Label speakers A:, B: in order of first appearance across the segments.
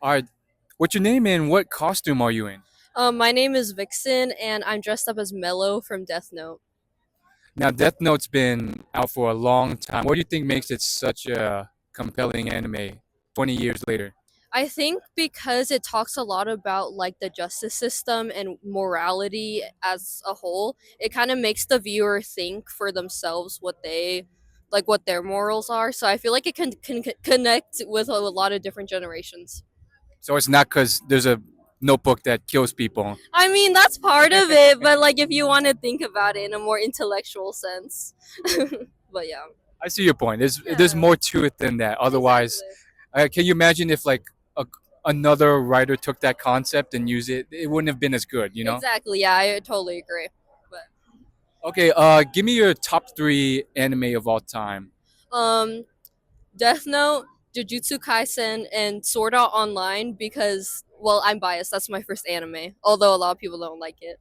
A: All right. What's your name and what costume are you in?
B: My name is Vixen, and I'm dressed up as Mello from Death Note.
A: Now, Death Note's been out for a long time. What do you think makes it such a compelling anime 20 years later?
B: I think because it talks a lot about like the justice system and morality as a whole, it kind of makes the viewer think for themselves what their morals are. So I feel like it can connect with a lot of different generations.
A: So it's not because there's a notebook that kills people.
B: I mean, that's part of it, but like if you want to think about it in a more intellectual sense. But yeah.
A: I see your point. There's
B: Yeah.
A: more to it than that. Otherwise,
B: Exactly.
A: can you imagine if like another writer took that concept and used it? It wouldn't have been as good, you know?
B: Exactly. Yeah, I totally agree. But
A: Okay, give me your top three anime of all time.
B: um, Death Note, Jujutsu Kaisen, and Sword Art Online because well, I'm biased. That's my first anime, although a lot of people don't like it.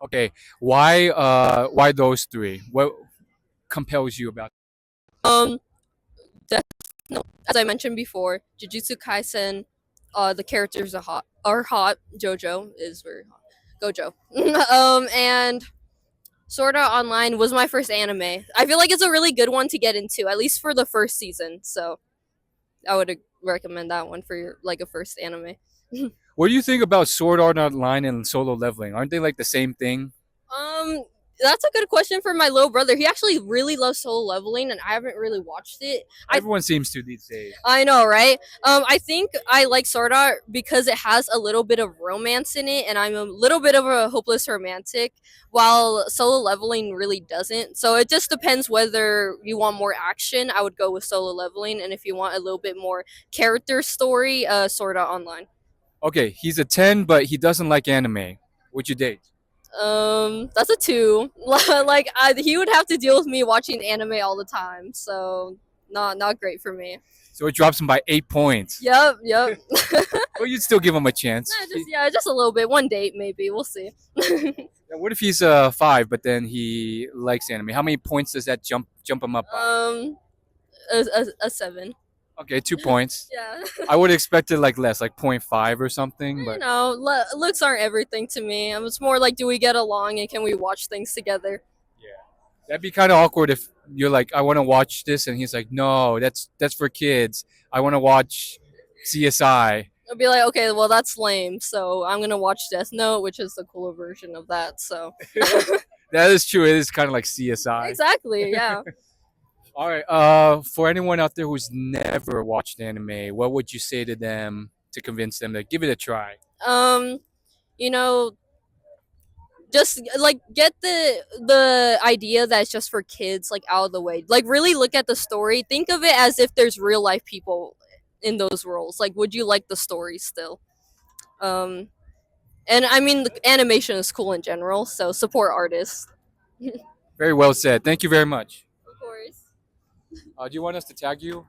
A: Okay, why those three? What compels you about?
B: um, Death Note, as I mentioned before, Jujutsu Kaisen, the characters are hot. JoJo is very hot. Gojo. And Sword Art Online was my first anime. I feel like it's a really good one to get into, at least for the first season. So I would recommend that one for your, like a first anime.
A: What do you think about Sword Art Online and Solo Leveling? Aren't they like the same thing?
B: Um, that's a good question for my little brother. He actually really loves Solo Leveling, and I haven't really watched it.
A: Everyone seems to these days.
B: I know, right? I think I like Sword Art because it has a little bit of romance in it, and I'm a little bit of a hopeless romantic, while Solo Leveling really doesn't. So it just depends whether you want more action. I would go with Solo Leveling, and if you want a little bit more character story, Sword Art Online.
A: Okay, he's a 10, but he doesn't like anime. Would you date?
B: That's a two. He would have to deal with me watching anime all the time, so not great for me.
A: So it drops him by 8 points.
B: Yep, yep.
A: But you'd still give him a chance.
B: Nah, just yeah, just a little bit. One date maybe. We'll see.
A: What if he's a 5, but then he likes anime? How many points does that jump him up by?
B: um, a seven.
A: Okay, 2 points.
B: Yeah.
A: I would expect it like less, like zero point 0.5 or something.
B: You
A: But
B: know, looks aren't everything to me. It's more like, do we get along and can we watch things together?
A: yeah, that'd be kind of awkward if you're like, I want to watch this, and he's like, No, that's for kids. I want to watch CSI.
B: I'll be like, okay, well that's lame. So I'm gonna watch Death Note, which is the cooler version of that. So
A: That is true. It is kind of like CSI.
B: exactly, yeah.
A: All right. For anyone out there who's never watched anime, what would you say to them to convince them to give it a try?
B: Um, you know, just like get the idea that it's just for kids like out of the way. Like really look at the story. Think of it as if there's real life people in those roles. Like, would you like the story still? Um, and I mean, the animation is cool in general, so support artists.
A: Very well said. Thank you very much.
B: Of course.
A: Do you want us to tag you?